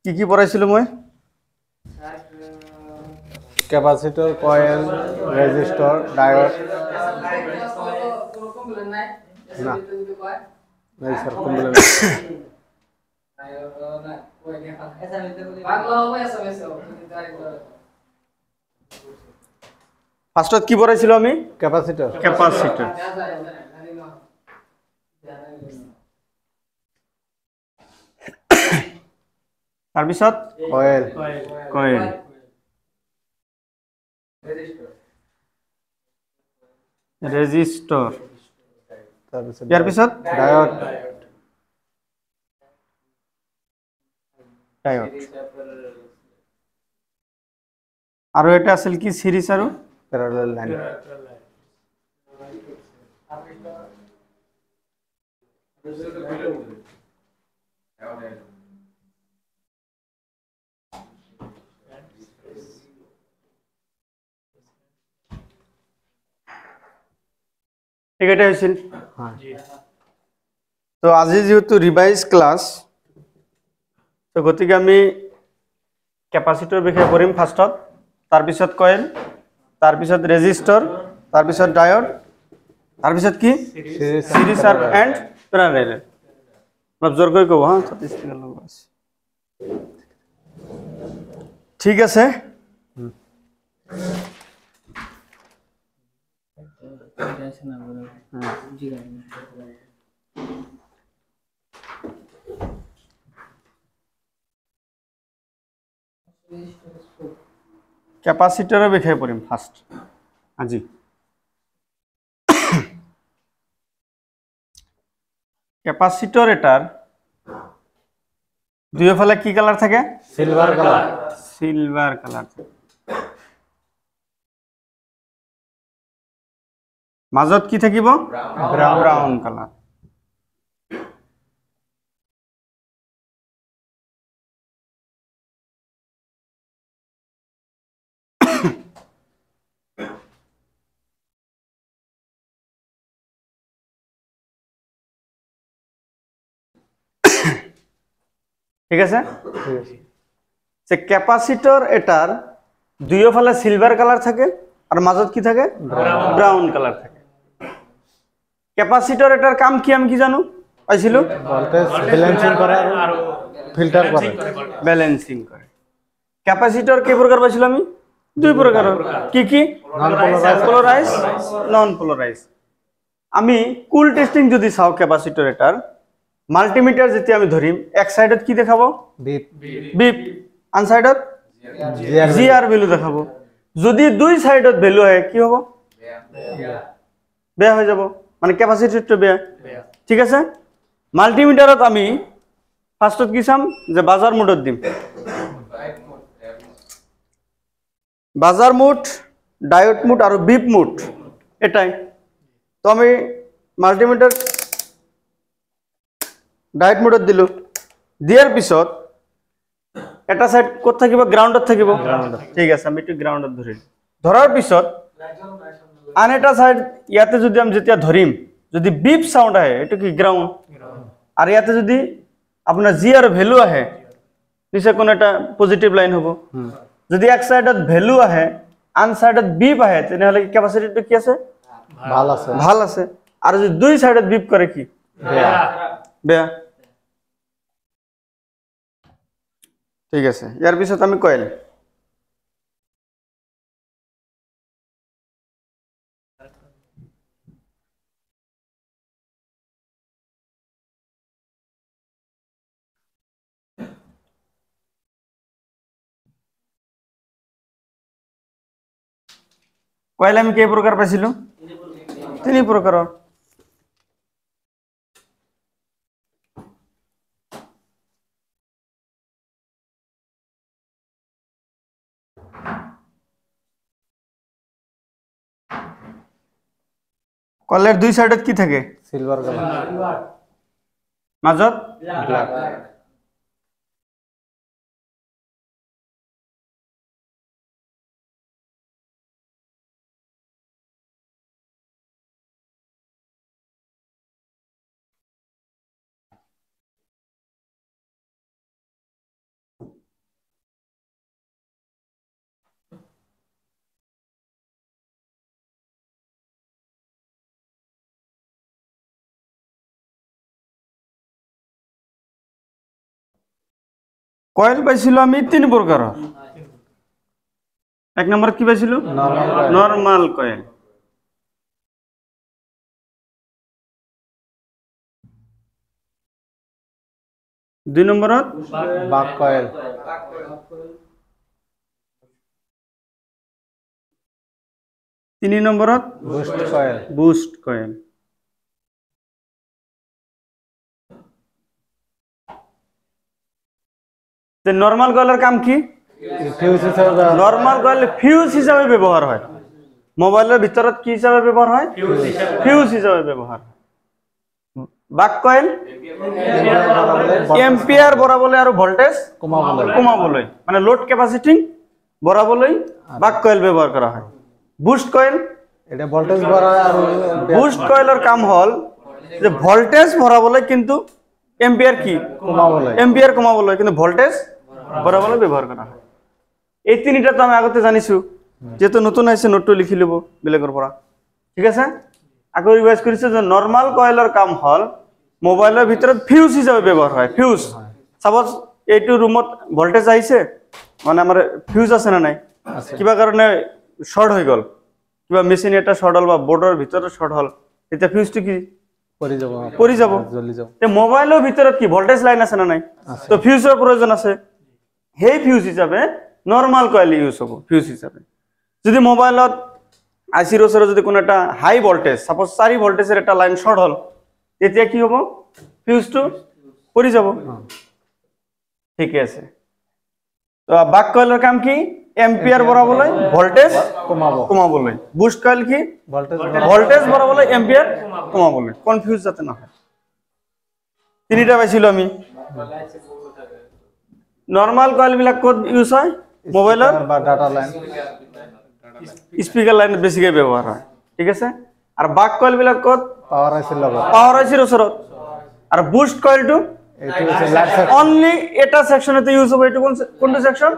কি কি পড়াইছিল মই ক্যাপাসিটর কয়েল রেজিস্টর ডায়োড না নাই স্যার কমপ্লিট ফার্স্টত কি পড়াইছিল আমি ক্যাপাসিটর ক্যাপাসিটর তাৰপিছত কয়েল কয়েল ৰেজিস্টৰ তাৰপৰ ইয়াৰ পিছত ডায়োড ডায়োড আৰু এটা আছিল কি সিৰিজ আৰু প্যাৰালাল লাইন ঠিক এটা হৈছিল তো আজি যেহেতু ৰিভাইজ ক্লাস তো গতিকে আমি ক্যাপাসিটৰ বিষয়ে পড়িম ফাৰ্স্টত তাৰপিছত কয়েল তাৰপিছত ৰেজিস্টৰ তাৰপিছত ডায়োড তাৰপিছত কি সিৰিজ আৰ এন্ড প্যাৰালাল অলপ জোৰকৈ কব হা ঠিক আছে ক্যাপাসিটরের বিষয়ে পড়িম ফার্স্ট আজি ক্যাপাসিটর এটার দুইফালে কি কালার থাকে সিলভার কালার সিলভার কালার মাজত কি থাকিব ব্রাউন কালার ঠিক আছে যে ক্যাপাসিটর এটার দুইফালে সিলভার কালার থাকে আর মাজত কি থাকে ব্রাউন কালার থাকে ক্যাপাসিটর এটার কাম কি আমি কি জানো পাইছিল ভোল্টেজ ব্যালেন্সিং করে আর ফিল্টার করে ব্যালেন্সিং করে ক্যাপাসিটর কি প্রকার পাইছিল আমি দুই প্রকার কি কি পোলারাইজ নন পোলারাইজ আমি কুল টেস্টিং যদি চাও ক্যাপাসিটর এটার মাল্টিমিটার যেটি আমি ধরিম এক সাইডত কি দেখাবো বিপ বিপ আন সাইডত জিআর ভ্যালু দেখাবো যদি দুই সাইডত ভ্যালু হয় কি হবে বেয়া হয়ে যাব মানে ক্যাপাসিটরটা বেয়া ঠিক আছে মাল্টিমিটারত আমি ফার্স্টত কি চাম যে বাজার মোডত দিম বাজার মোড ডায়োড মোড আর বিপ মোড এটাই তো আমি মাল্টিমিটার ডায়োড মোডত দিলো দিয়ার পিছত এটা সাইড কত থাকিব গ্রাউন্ডত থাকিব ঠিক আছে আমি একটু গ্রাউন্ডত ধরিম ধরার পিছত আন এটা সাইড ইয়াতে যদি আমি যেতিয়া ধরিম যদি বিপ সাউন্ড আহে এটো কি গ্রাউন্ড আর ইয়াতে যদি আপনার জি আর ভ্যালু আহে নিচে কোন একটা পজিটিভ লাইন হবো যদি এক সাইডত ভ্যালু আহে আন সাইডত বিপ আহে তেনেহলে ক্যাপাসিটিটো কি আছে ভাল আছে আর যদি দুই সাইডত বিপ করে কি বেয়া ঠিক আছে ইয়ার পিছত আমি কয়েল কয়েল আমি কেই প্রকার পাইছিল তিনি প্রকারের কয়েলের দুই সাইডত কি থাকে সিলভার কালার মাজত ব্ল্যাক কয়েল পাইছিল আমি 3 প্রকার। এক নম্বর কি পাইছিল? Normal coil. দুই নম্বরত বাক কয়েল। তিন নম্বরত boost coil. Boost coil. Normal কয়েলের কাম কি? ফিউজ হিসেবে নরমাল কয়েল ফিউজ হিসাবে ব্যবহার হয়। মোবাইলের ভিতৰত কি হিসাবে ব্যবহাৰ হয়? ফিউজ হিসাবে ব্যবহাৰ। বাক কয়েল এম্পিয়াৰ বঢ়াবলৈ আৰু ভোল্টেজ কমাবলৈ মানে লোড ক্যাপাসিটি বঢ়াবলৈ বাক কয়েল ব্যবহার করা হয়। বুস্ট কয়েল এটা ভোল্টেজ বাড়ায় আর বুস্ট কয়েলের কাম হল যে ভোল্টেজ বঢ়াবলৈ কিন্তু এম্পিয়ার কি কমাবলৈ এম্পিয়ার কমাবলৈ কিন্তু ভোল্টেজ বঢ়াবলৈ ব্যবহার করা হয়। এই তিনিটা তো আমি আগতে জানিছো, যেহেতু নতুন আছে নোটটো লিখি লব বেলেগৰ পৰা। ঠিক আছে, আকৌ ৰিভাইজ কৰিছে যে নৰমাল কয়েলেৰ কাম হল মোবাইলেৰ ভিতৰত ফিউজ হিসাবে ব্যবহার হয়। ফিউজ সাপোজ এইটো রুমত ভোল্টেজ আহিছে মানে আমার ফিউজ আছে না নাই, কিবা কারণে শর্ট হয়ে গল, কিবা মেশিন এটা শর্ট হল বা বোর্ডের ভিতরে শর্ট হল, তেতিয়া ফিউজটো কি পৰি যাব জ্বলি যাব। মোবাইলেৰ ভিতৰত কি ভোল্টেজ লাইন আছে না নাই, তো ফিউজের প্রয়োজন আছে। সেই ফিউজ হিসাবে নরমাল কয়েল ইউজ হব ফিউজ হিসাবে। যদি মোবাইলত আইসির ওচরে যদি কোনো একটা হাই ভোল্টেজ সাপোজ 4 ভোল্টেজের একটা লাইন শর্ট হল, তেতিয়া কি হব ফিউজটো পৰি যাব। ঠিকই আছে। তো বাক কয়েলের কাম কি? এম্পিয়ার বঢ়াবলৈ ভোল্টেজ কমাবলৈ। বুস্ট কয়েল কি? ভোল্টেজ বঢ়াবলৈ এম্পিয়ার কমাবলৈ। কনফিউজ যাতে না হয়। তিনিটা পাইছিল আমি। নরমাল কয়েল বিলাক কত ইউজ হয়? মোবাইলের বা ডাটা লাইন স্পিকার লাইন বেছিকে ব্যবহার হয়। ঠিক আছে, আর বাক কয়েল বিলাক কত? পাওয়ার আইসির লগত। পাওয়ার আইসির ওচৰত। আর বুস্ট কয়েলটো এইটো হচ্ছে লাইট সেকশন। অনলি এটা সেকশনেতে ইউজ হবে। এটু কোনটো সেকশন?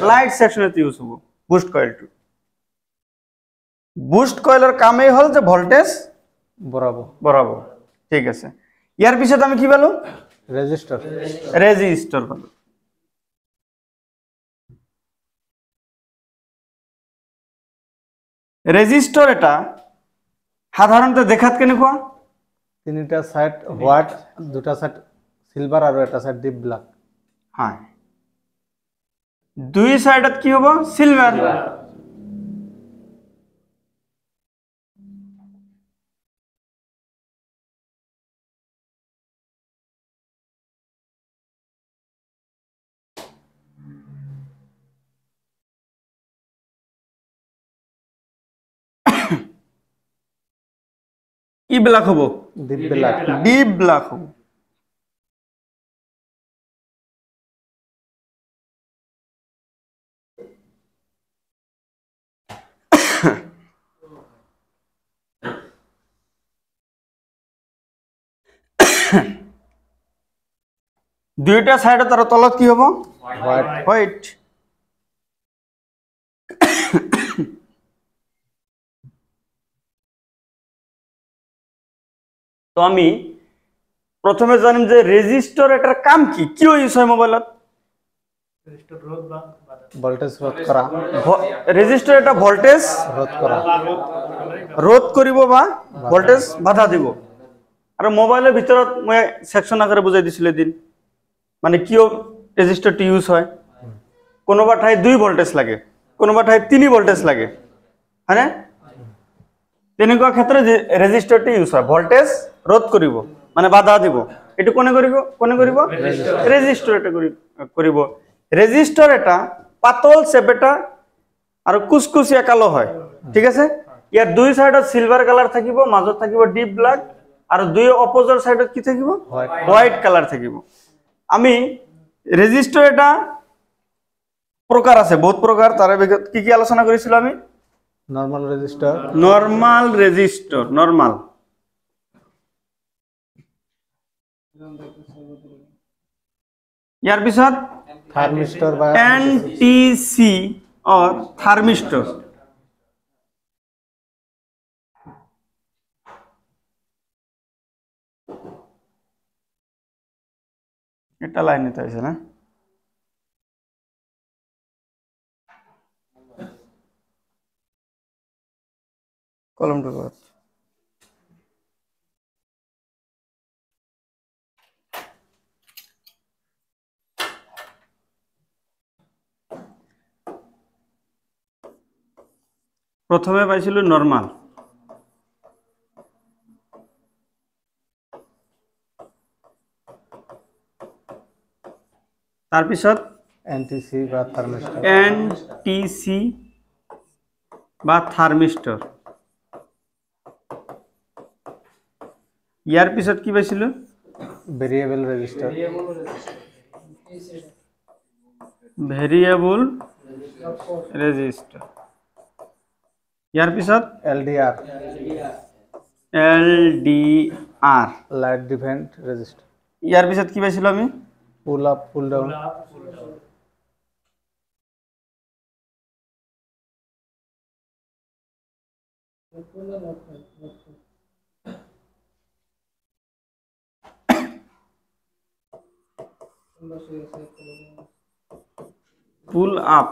লাইট সেকশনেতে ইউজ হবে বুস্ট কয়েলটো। বুস্ট কয়েলের কামেই হল যে ভোল্টেজ বঢ়াবো। ঠিক আছে, ইয়ার পিছত আমি কি পালো? রেজিস্টার। রেজিস্টর পালো। রেজিস্টর এটা সাধারণত দেখাত কেনেকুৱা? তিনিটা সাইড হোয়াইট, দুটা সাইড সিলভার আর এটা সাইড ডিপ ব্ল্যাক। হ্যাঁ, দুই সাইডত কি হব? সিলভার। কি ব্ল্যাক হব? Deep black. ডিপ ব্ল্যাক হব। দুইটা সাইডত আর তলত কি হব? হোয়াইট। হোয়াইট। তো আমি প্রথমে জানিম যে রেজিস্টর এটার কাম কি, কি ইউজ হয় মোবাইলত? ভোল্টেজ রোধ করা। রেজিস্টর এটা ভোল্টেজ রোধ করা। রোধ কৰিব বা ভোল্টেজ বাধা দিব। আৰ মোবাইলেৰ ভিতৰত মই সেকশন আকারে বুঝাই দিছিল এদিন, মানে কিয় রেজিস্টরটি ইউজ হয়। কোনোবা ঠাই 2 ভোল্টেজ লাগে, কোনোবা ঠাই 3 ভোল্টেজ লাগে, হয়নে? তেনেকুৱা ক্ষেত্ৰে ৰেজিস্টৰটি ইউজ হয়। ভোল্টেজ ৰোধ কৰিব মানে বাধা দিব। এটু কোনে করিব? রেজিস্টর এটা করিব। রেজিস্টর এটা পাতল চেপেটা আর কুচকুচিয়া কালো হয়। ঠিক আছে, ইয়ার দুই সাইডত সিলভার কালার থাকিব, মাজত থাকিব ডিপ ব্ল্যাক, আর দুই অপোজিট সাইডত কি থাকিব? হোয়াইট কালার থাকিব। আমি রেজিস্টর এটা প্রকার আছে, বহুত প্রকার। তার কি কি আলোচনা করেছিল আমি? Normal register. Normal resistor, normal. ইয়ার পিছত থার্মিস্টর বা এনটিসি অর থার্মিস্টর। এটা লাইন নিতে হয়েছে না? কলমটো কত প্রথমে পাইছিল নরমাল তাৰপিছত এনটিসি বা থার্মিস্টর এনটিসি বা থার্মিস্টর ইয়ার পিছত কি পাইছিল ভেরিয়েবল রেজিস্টার ভেরিয়েবল রেজিস্টার ইয়ার পিছত LDR LDR light dependent register ইয়ার পিছত কি পাইছিল আমি pull up pull down pull up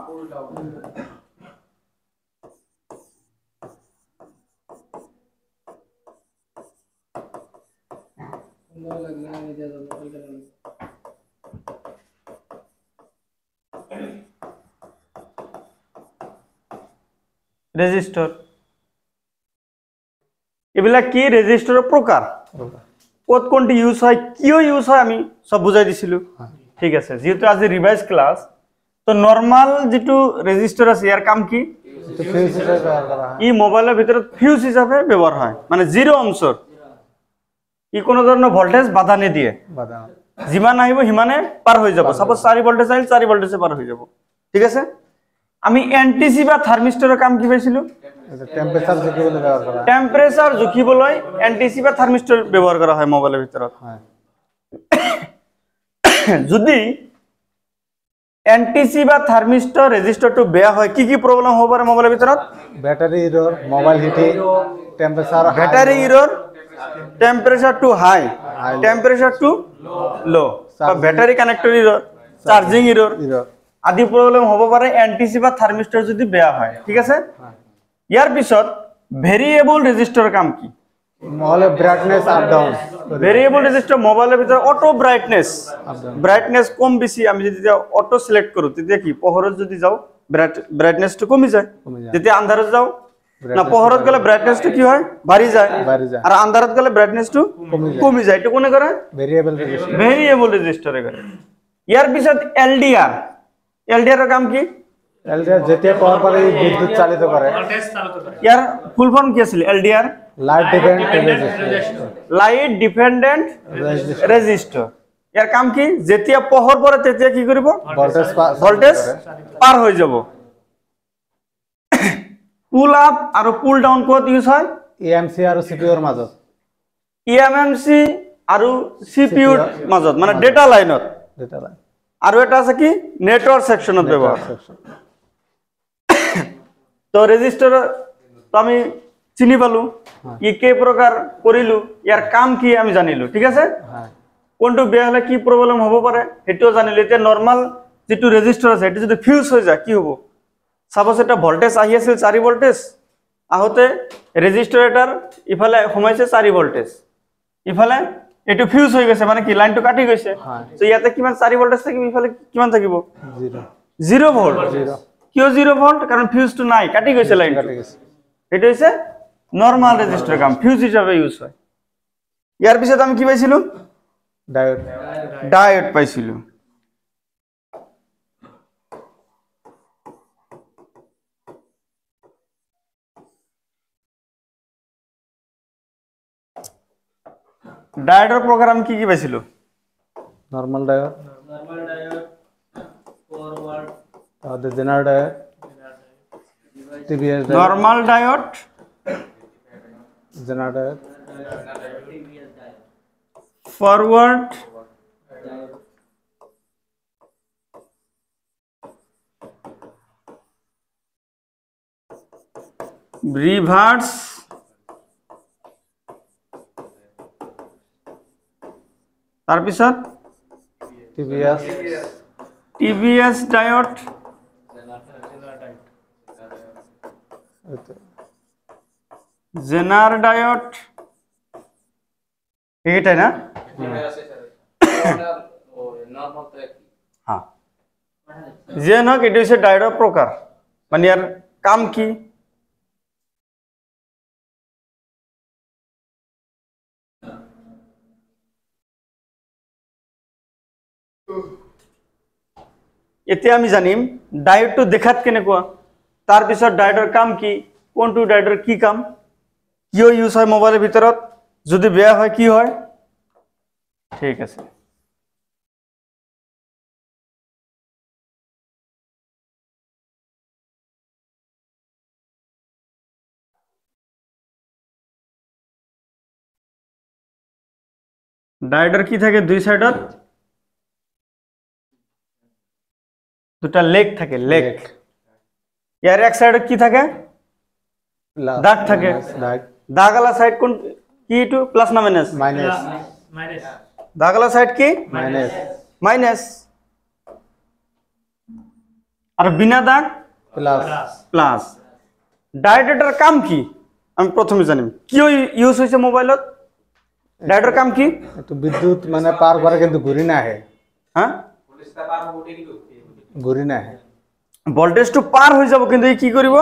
register এবিলাক কি রেজিস্টারের প্রকার কত কোনটি ইউজ হয় কিও ইউজ হয় আমি সব বুঝাই দিছিলো ঠিক আছে যেহেতু আজি রিভাইজ ক্লাস তো নরমাল যেটো রেজিস্টার আছে ইয়ার কাম কি ফিউজ হিসেবে ব্যবহার করা হয় ই মোবাইলের ভিতরে ফিউজ হিসাবে ব্যবহার হয় মানে জিরো অংশর ই কোনো ধরনের ভোল্টেজ বাধা নে দিয়ে বাধা যিমান আহিব হিমানে পার হয়ে যাব সাপোজ 4 ভোল্টেজ আইল 4 ভোল্টেজে পার হয়ে যাব ঠিক আছে আমি এনটিসি বা থার্মিস্টরের কাম কি পাইছিলো এটা টেম্পারেচার জুকিবলৈ ব্যবহার করা হয় টেম্পারেচার জুকিবলৈ এনটিসি বা থার্মিস্টর ব্যবহার করা হয় মোবাইলের ভিতৰত হ্যাঁ যদি এনটিসি বা থাৰ্মিস্টৰ ৰেজিস্টাৰটো বেয়া হয় কি কি প্ৰবলেম হ'ব পাৰে মোবাইলেৰ ভিতৰত battery error mobile heating temperature battery error temperature too high temperature too low বা battery connector error charging error error আদি প্রবলেম হ'ব পাৰে এনটিসি বা থাৰ্মিস্টৰ যদি বেয়া হয় ঠিক আছে ইয়াৰ পিছত ভেরিয়েবল রেজিস্টার কাম কি মোবাইলের brightness up down variable register মোবাইলের ভিতরে অটো ব্রাইটনেস কম বেশি আমি যদি অটো সিলেক্ট কৰো তেতিয়া কি পোহৰত যদি যাও ব্ৰাইটনেসটো কমি যায় যেতিয়া আন্ধাৰত যাও না পোহৰত গলে ব্ৰাইটনেসটো কি হয় বাঢ়ি যায় আৰ আন্ধাৰত গলে ব্ৰাইটনেসটো কমি যায় এটা কোনে কৰে ভেৰিয়েবল ৰেজিস্টাৰে কৰে ইয়াৰ পিছত এলডিআর এর কাম কি এলডিআর যেতে পাওয়ার পরে বিদ্যুৎ চালিত করে ইয়ার ফুল ফর্ম কি আছিল LDR light dependent register light dependent register ইয়ার কাম কি যেতিয়া পোহৰ পৰে তেতিয়া কি কৰিব ভোল্টেজ পাৰ হৈ যাব পুল আপ আৰু পুল ডাউন কোড ইউজ হয় ইএমসি আৰু সিপিইউৰ মাজত ইএমএমসি আৰু সিপিইউৰ মাজত মানে ডেটা লাইনত ডেটা লাইন আৰু এটা আছে কি নেটওয়াৰ্ক সেকশনত ব্যৱহাৰ তো রেজিস্টার তো আমি চিনি পালো কি কে প্রকার করিলু ইয়ার কাম কি আমি জানিলু ঠিক আছে হ্যাঁ কোনটো বেয়া হলে কি প্রবলেম হ'ব পাৰে হেটো জানিলে তে নরমাল যেটো রেজিস্টার আছে হেটো যদি ফিউজ হৈ যায় কি হ'ব সাপোজ এটা ভোল্টেজ আহি আছিল 4 ভোল্টেজ আহতে রেজিস্টারেটার ইফালে সোমাইছে 4 ভোল্টেজ ইফালে এটো ফিউজ হৈ গৈছে মানে কি লাইনটো কাটি গৈছে তো ইয়াতে কিমান 4 ভোল্টেজ থাকিব ইফালে কিমান থাকিব 0 ভোল্ট কিয় 0 ভোল্ট কারণ ফিউজ তো নাই কাটি গৈছে লাইন এটা হইছে নরমাল রেজিস্টার কাম ফিউজ হিসাবে ইউজ হয় ইয়ার পিছত আমি কি পাইছিলো ডায়োড পাইছিলো ডায়োডৰ প্ৰকাৰ আমি কি পাইছিলো নৰমাল ডায়োড ফৰওয়াৰ্ড তাহলে general diode TVS diode normal diode general diode forward reverse তাৰপিছত টিভিএস ডায়োড জেনার ডায়োড এটাই না? হ্যাঁ, যে হোক এটা হচ্ছে ডায়োডের প্রকার, মানে এর কাম কি? এতে আমি জানিম ডায়োডটো দেখাত কেনেকুৱা, তাৰপিছত ডায়োডৰ কাম কি, কোনটো ডায়োডৰ কি কাম, কিয় ইউজ হয় মোবাইলেৰ ভিতৰত, যদি বেয়া হয় কি হয়। ঠিক আছে, ডায়োডৰ কি থাকে, দুই সাইডত দুটা লেগ থাকে, লেগ। ইয়ার এক সাইডত কি থাকে, দাগ থাকে। দাগলা সাইড কোন কি, টু প্লাস না মাইনাস? মাইনাস। দাগলা সাইড কি, মাইনাস। মাইনাস। আর বিনা দাগ প্লাস। প্লাস। ডায়োডের কাম কি আমি প্রথমে জানিম, কি ইউজ হয়েছে মোবাইলত, ডায়োডের কাম কি? একটু বিদ্যুৎ মানে পার করে কিন্তু ঘুরি না আহে। হ্যাঁ, ঘুরি না আহে, ভোল্টেজটো পার হয়ে যাব কিন্তু এই কি করিব,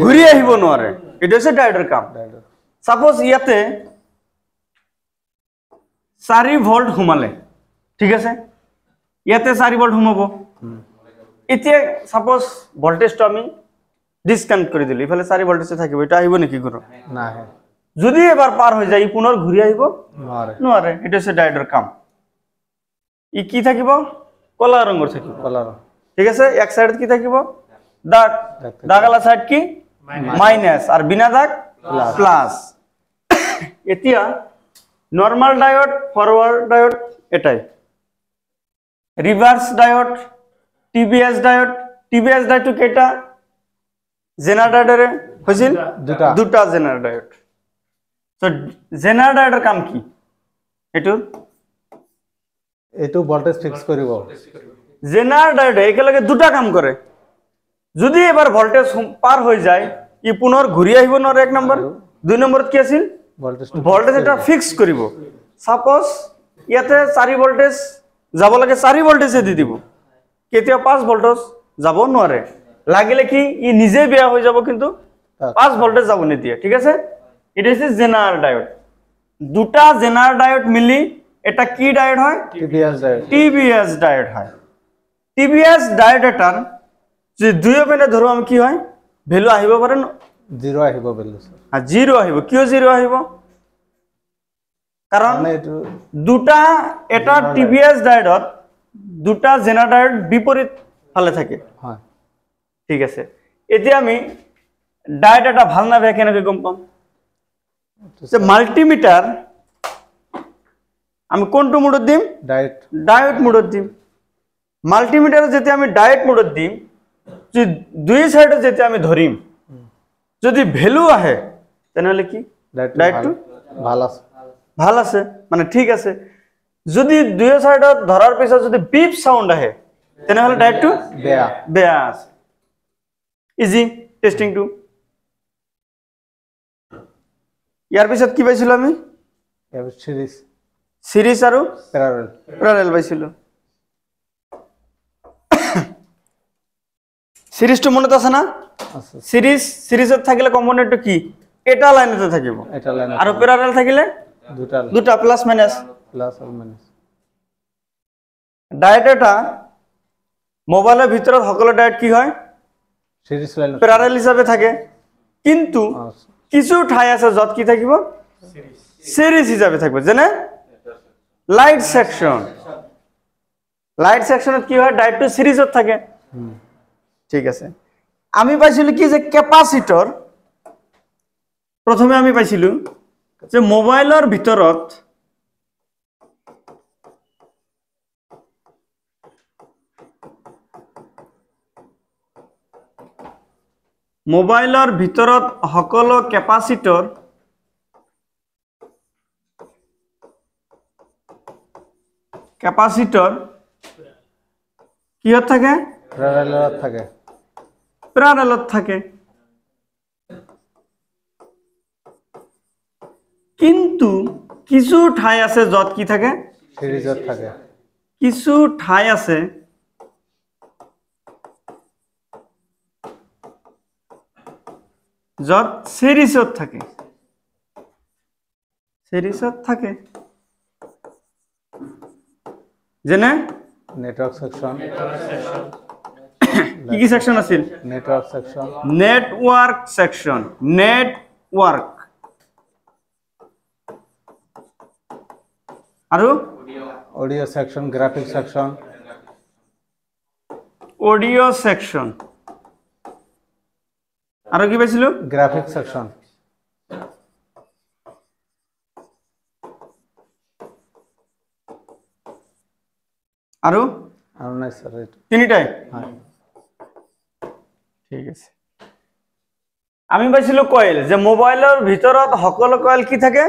ঘুরি আহিব নোৱাৰে। এটা হচ্ছে ডায়োডের কাম। সাপোজ ইয়াতে 4 ভোল্ট ঘুমালে, ঠিক আছে, ইয়াতে 4 ভোল্ট ঘুমাব। এতিয়া সাপোজ ভোল্টেজটো আমি ডিসকানেক্ট করে দিলি, ইফালে 4 ভোল্টেজে থাকিব, এটা আহিব নেকি ঘুরো? না আহে। যদি এবার পার হয়ে যায় ই পুনৰ ঘুৰি আহিব নোৱাৰে। নোৱাৰে। এটা হচ্ছে ডায়োডেৰ কাম। ই কি থাকিব, কলা ৰঙৰ থাকিব, কলার। ঠিক আছে। এক সাইড কি থাকিব, দাগ, দাগলা সাইড কি মাইনাস, আর বিনা দাগ প্লাস। এতিয়া নর্মাল ডায়োড, ফরওয়ার্ড ডায়োড এটাই, reverse diode, TBS diode. TBS diode কেটা জেনার ডায়োডের হয়েছিল দুটা জেনার ডায়োড। তো জেনার ডায়োডের কাম কি, এইটো ভোল্টেজ ফিক্স কৰিব। জেনাৰ ডায়োডে একেলগে দুটা কাম কৰে। যদি এবাৰ ভোল্টেজ পাৰ হয়ে যায় ই পুনৰ ঘুৰি আহিব নোৱাৰে, এক নম্বৰ। দুই নম্বৰত কি আছিল, ভোল্টেজ এটা ফিক্স কৰিব। সাপোজ ইয়াতে 4 ভোল্টেজ যাব লাগে, 4 ভোল্টেজে দি দিব, কেতিয়া 5 ভোল্টেজ যাব নোৱাৰে। লাগিলে কি ই নিজে বেয়া হয়ে যাব, কিন্তু 5 ভোল্টেজ যাব নিদিয়ে, ঠিক আছে। এটা হচ্ছে জেনার ডায়োড। দুটা জেনার ডায়োড মিলি এটা কি ডায়োড হয়, টিবিএস ডায়োড। টিবিএস ডায়োড হয়। টিবিএস ডায়োড এটার যে দুই ওপেনে ধরো আমি কি হয়, ভ্যালু আহিব পারে না, 0 আহিব ভ্যালু। আর 0 আহিব। কিয় 0 আহিব, কারণ দুটা এটা টিবিএস ডায়োডত দুটা জেনার ডায়োড বিপরীত ফালে থাকে, হয়, ঠিক আছে। এতিয়া আমি ডায়োড এটা ভাল না বেয়া কেনেকৈ গম পাম, যে মাল্টিমিটার আমি কোনটো মোডত দিম, ডায়োড। ডায়োড মোডত দিম। মাল্টিমিটার যেতিয়া আমি ডায়োড মোডত দিম, যদি দুই সাইডে যেতিয়া আমি ধরিম, যদি ভ্যালু আহে তেনেহলে কি ডায়োডটো ভাল আছে, ভাল আছে, মানে ঠিক আছে। যদি দুই সাইডত ধরার পিছত যদি বিপ সাউন্ড আহে তেনেহলে ডায়োডটো বেয়া, বেয়া আছে। Easy testing two. ইয়ার পিছত কি পাইছিল আমি, সিরিজ, সিরিজ আৰু প্যাৰালাল। প্যাৰালাল পাইছিল। সিৰিজটো মনত আছে না, আছে। সিৰিজত থাকিলে কম্পোনেন্টটো কি, এটা লাইনতে থাকিব, এটা লাইন আৰু প্যাৰালাল থাকিলে দুটা দুটা plus minus. Plus R minus. Diode এটা মোবাইলেৰ ভিতৰত সকলো ডায়োড কি হয়, সিরিজ লাইন। প্যারালাল হিসাবে থাকে, কিন্তু কিছু ঠাই আছে যত কি থাকিব, সিরিজ হিসাবে থাকবে। যেনে লাইট সেকশন, লাইট সেকশনত কি হয়, ডায়োডটো সিরিজত থাকে, ঠিক আছে। আমি পাইছিলো কি যে ক্যাপাসিটর, প্রথমে আমি পাইছিলো যে মোবাইলের ভিতৰত সকলো ক্যাপাসিটর কিহত থাকে, প্যারালালত থাকে। প্যারালালত থাকে। কিন্তু কিছু ঠাই আছে য'ত কি থাকে সিরিজত থাকে কিছু ঠাই আছে য'ত সিরিজত থাকে যেনে নেটওয়ার্ক সেকশন কি সেকশন আছিল নেটওয়ার্ক সেকশন নেটওয়ার্ক আৰু audio section graphic section audio section আৰু কি পাইছিলো গ্ৰাফিক সেকশন আৰু আৰ নাই স্যাৰ তিনিটাই হ্যাঁ ঠিক আছে আমি পাইছিলো কয়েল যে মোবাইলৰ ভিতৰত সকলো কয়েল কি থাকে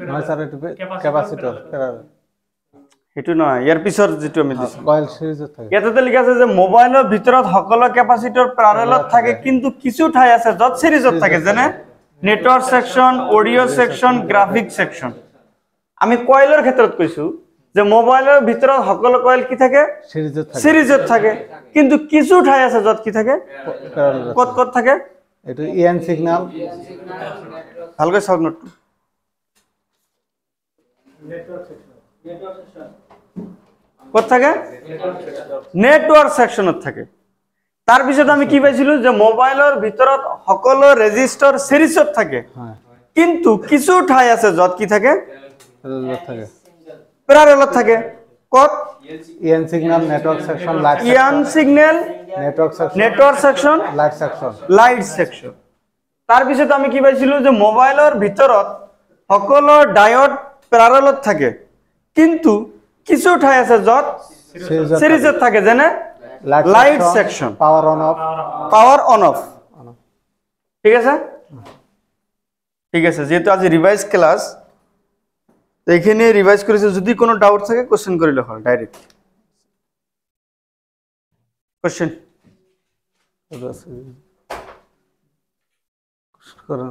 নয় স্যাৰ এটা ক্যাপাসিটৰ সেইটো নহয় ইয়াৰ পিছৰ যেটো আমি দিছো কয়েল সিৰিজত থাকে ইয়াতে লিখা আছে যে মোবাইলৰ ভিতৰত সকলো ক্যাপাসিটৰ প্যাৰালেলত থাকে কিন্তু কিছু ঠাই আছে য'ত সিৰিজত থাকে যেনে network section audio section graphic section আমি কয়েলৰ ক্ষেত্ৰত কৈছো যে মোবাইলৰ ভিতৰত সকলো কয়েল কি থাকে সিরিজত থাকে কিন্তু কিছু ঠাই আছে য'ত কি থাকে কত কত থাকে এটা ইএন সিগন্যাল ভালকৈ চাওক নোট কত থাকে নেটওয়ার্ক সেকশনত থাকে তাৰ পিছত আমি কি পাইছিলো যে মোবাইলৰ ভিতৰত সকলো ৰেজিস্টাৰ সিরিজত থাকে কিন্তু কিছু ঠাই আছে য'ত কি থাকে প্যারালেলত থাকে কত EN signal network section light EN signal network section light section তাৰ পিছত আমি কি পাইছিলো যে মোবাইলৰ ভিতৰত সকলো ডায়োড প্যারালেলত থাকে কিন্তু কিছু ঠাই আছে য'ত সিরিজত থাকে যেনে light section power on of ঠিক আছে যেহেতু আজি রিভাইজ ক্লাস এইখানে রিভাইজ করেছে যদি কোনো ডাউট থাকে কোশ্চেন করিলে হয় ডাইরেক্ট কোশ্চেন করেন